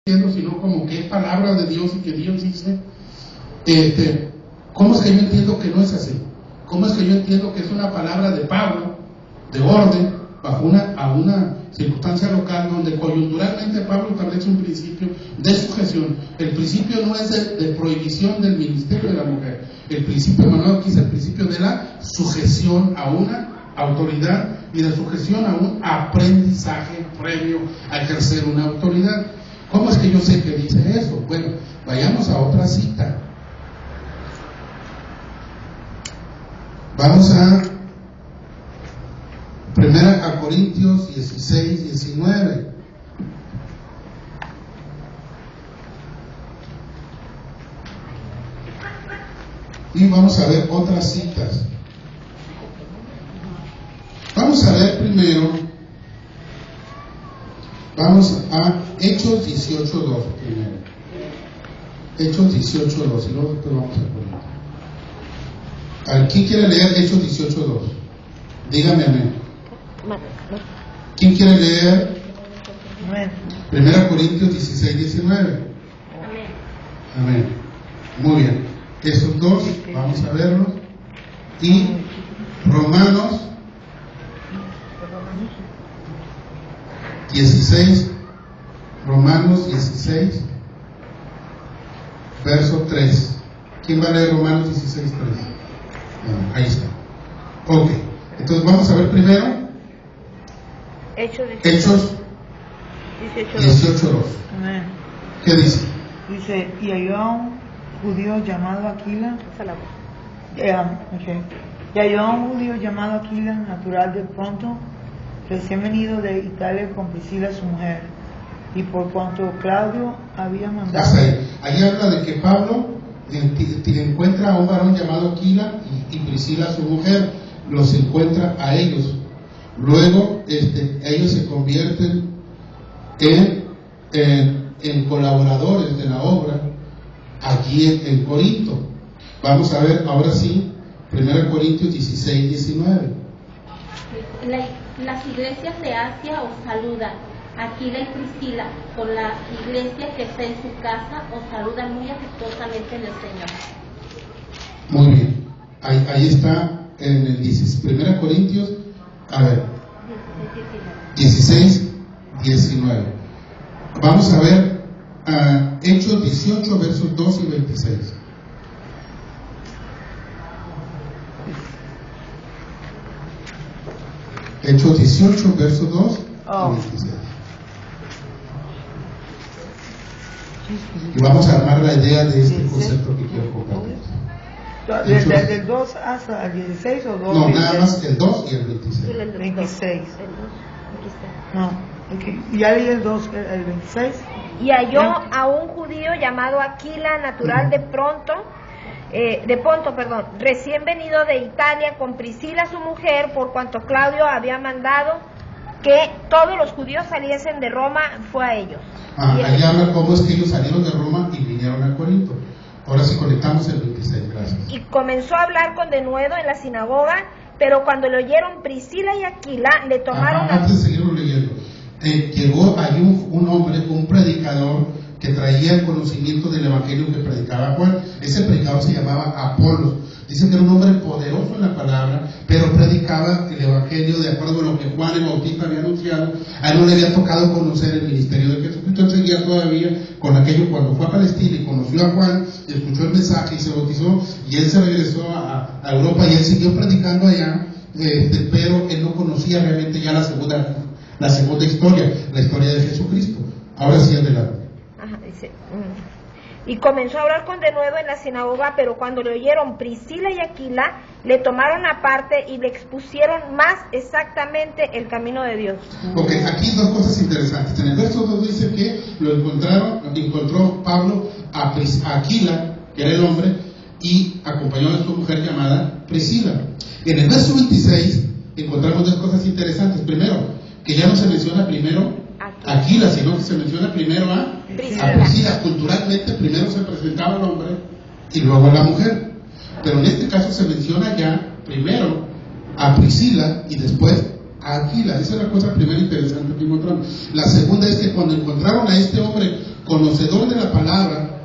sino como que es palabra de Dios y que Dios dice, ¿cómo es que yo entiendo que no es así? ¿Cómo es que yo entiendo que es una palabra de Pablo, de orden, bajo una circunstancia local donde coyunturalmente Pablo establece un principio de sujeción? El principio no es de prohibición del ministerio de la mujer. El principio, Manuel, aquí es el principio de la sujeción a una autoridad y de sujeción a un aprendizaje previo a ejercer una autoridad. ¿Cómo es que yo sé que dice eso? Bueno, vayamos a otra cita. Vamos a 1 Corintios 16, 19. Y vamos a ver otras citas. Vamos a ver primero, vamos a Hechos 18.2 primero. Hechos 18.2 y luego después vamos a poner. ¿Quién quiere leer Hechos 18.2? Dígame amén. ¿Quién quiere leer 1 Corintios 16, 19? Amén. Muy bien. Esos dos, vamos a verlos. Y Romanos 16, Romanos 16, verso 3. ¿Quién va a leer Romanos 16, 3? No, ahí está. Ok, entonces vamos a ver primero Hechos 18.2. ¿Qué dice? Dice, y halló a un judío llamado Aquila, natural de Ponto, recién venido de Italia con Priscila su mujer, y por cuanto Claudio había mandado. Ahí habla de que Pablo encuentra a un varón llamado Aquila y Priscila su mujer, los encuentra a ellos. Luego ellos se convierten en colaboradores de la obra allí en Corinto. Vamos a ver ahora sí 1 Corintios 16, 19. Las iglesias de Asia os saludan. Aquila y Priscila, con la iglesia que está en su casa, os saludan muy afectuosamente en el Señor. Muy bien. Ahí está en el 1 Corintios, a ver, 16, 19. Vamos a ver Hechos 18, versos 2 y 26. Hechos 18, versos 2 y 26. Y vamos a armar la idea de este concepto que quiero compartir. ¿Desde el 2 hasta el 16 o 2? No, nada más el 2 y el 26. El 26. No, okay. Ya leí el 2, el 26. Y halló a un judío llamado Aquila, natural de Ponto, recién venido de Italia con Priscila su mujer, por cuanto Claudio había mandado que todos los judíos saliesen de Roma, fue a ellos. Ahí habla cómo es que ellos salieron de Roma y vinieron a Corinto. Ahora sí conectamos el 26, gracias. Y comenzó a hablar con denuedo en la sinagoga, pero cuando le oyeron Priscila y Aquila, le tomaron... Antes de seguirlo leyendo, llegó ahí un hombre, un predicador, que traía el conocimiento del evangelio que predicaba Juan. Ese predicador se llamaba Apolos. Dice que era un hombre poderoso en la palabra, pero predicaba el evangelio de acuerdo a lo que Juan el Bautista había anunciado. A él no le había tocado conocer el ministerio de Jesucristo. Él seguía todavía con aquello cuando fue a Palestina y conoció a Juan, y escuchó el mensaje y se bautizó, y él se regresó a Europa y él siguió predicando allá, pero él no conocía realmente ya la segunda historia, la historia de Jesucristo. Ahora sí, adelante. Dice, y comenzó a hablar con denuedo en la sinagoga, pero cuando le oyeron Priscila y Aquila, le tomaron aparte y le expusieron más exactamente el camino de Dios. Ok, aquí dos cosas interesantes. En el verso 2 dice que encontró Pablo a Aquila, que era el hombre, y acompañó a su mujer llamada Priscila. En el verso 26 encontramos dos cosas interesantes. Primero, que ya no se menciona primero Aquila, sino que se menciona primero a Priscila. Culturalmente primero se presentaba el hombre y luego a la mujer, pero en este caso se menciona ya primero a Priscila y después a Aquila. Esa es la cosa primera interesante que encontramos. La segunda es que cuando encontraron a este hombre conocedor de la palabra,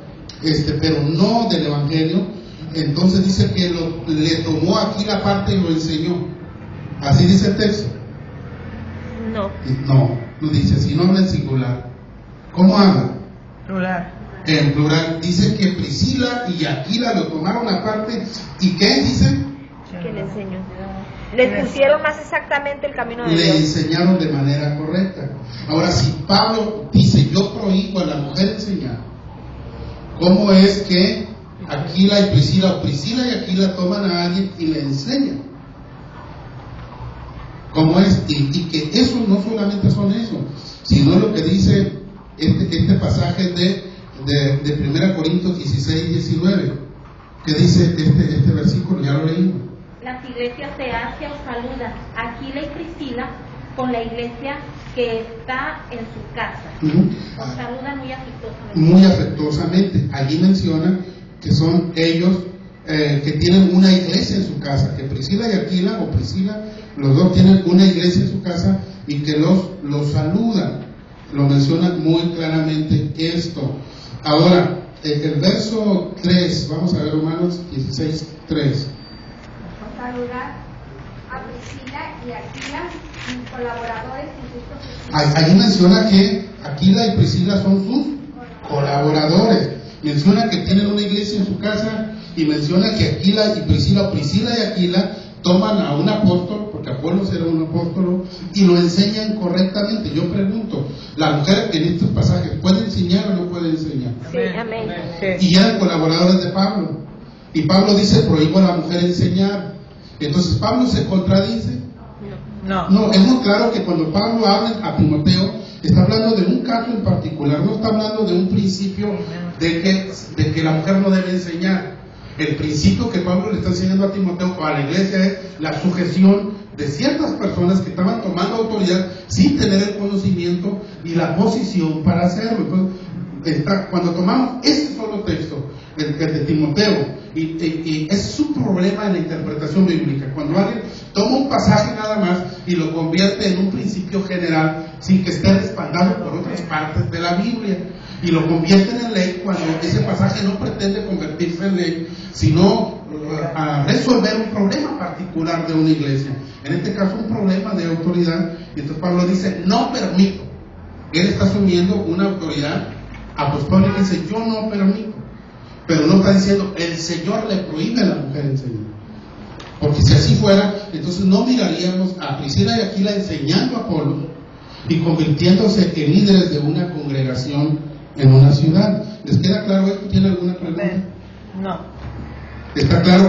pero no del evangelio, entonces dice que le tomó aquí la parte y lo enseñó. Así dice el texto. No dice, si no habla en singular. ¿Cómo habla? Plural. En plural. Dice que Priscila y Aquila lo tomaron aparte. ¿Y qué dice? Que le enseñó. Le pusieron más exactamente el camino de Le Dios. enseñaron de manera correcta. Ahora, si Pablo dice, yo prohíbo a la mujer enseñar, ¿cómo es que Aquila y Priscila, o Priscila y Aquila toman a alguien y le enseñan? ¿Cómo es? Y que eso no solamente son eso, sino lo que dice este pasaje de 1 Corintios 16, 19, que dice este versículo, ya lo leímos. Las iglesias de Asia os saludan, Aquila y Priscila, con la iglesia que está en su casa. Os saludan muy afectuosamente. Muy afectuosamente. Allí menciona que son ellos que tienen una iglesia en su casa, que Priscila y Aquila, o Priscila, los dos tienen una iglesia en su casa y que los saludan. Lo menciona muy claramente esto. Ahora, el verso 3, vamos a ver Romanos 16, 3. Saludar a Priscila y Aquila, mis colaboradores en Cristo Jesús. Allí menciona que Aquila y Priscila son sus colaboradores. Menciona que tienen una iglesia en su casa y menciona que Aquila y Priscila, o Priscila y Aquila, toman a un apóstol, porque Apolos era un apóstolo, y lo enseñan correctamente. Yo pregunto, ¿la mujer en estos pasajes puede enseñar o no puede enseñar? Sí, amén. Y eran colaboradores de Pablo. Y Pablo dice, prohíbo a la mujer enseñar. Entonces, ¿Pablo se contradice? No, es muy claro que cuando Pablo habla a Timoteo, está hablando de un caso en particular, no está hablando de un principio de que la mujer no debe enseñar. El principio que Pablo le está enseñando a Timoteo o a la iglesia es la sujeción de ciertas personas que estaban tomando autoridad sin tener el conocimiento y la posición para hacerlo. Entonces, cuando tomamos ese solo texto, el de Timoteo, y es un problema en la interpretación bíblica, cuando alguien toma un pasaje nada más y lo convierte en un principio general sin que esté respaldado por otras partes de la Biblia, y lo convierten en ley cuando ese pasaje no pretende convertirse en ley, sino a resolver un problema particular de una iglesia, en este caso un problema de autoridad. Y entonces Pablo dice, no permito. Él está asumiendo una autoridad apostólica y dice, yo no permito. Pero no está diciendo, el Señor le prohíbe a la mujer enseñar. Porque si así fuera, entonces no miraríamos a Priscila y Aquila enseñando a Apolos y convirtiéndose en líderes de una congregación en una ciudad. ¿Les queda claro esto? ¿Tiene alguna pregunta? No. ¿Está claro?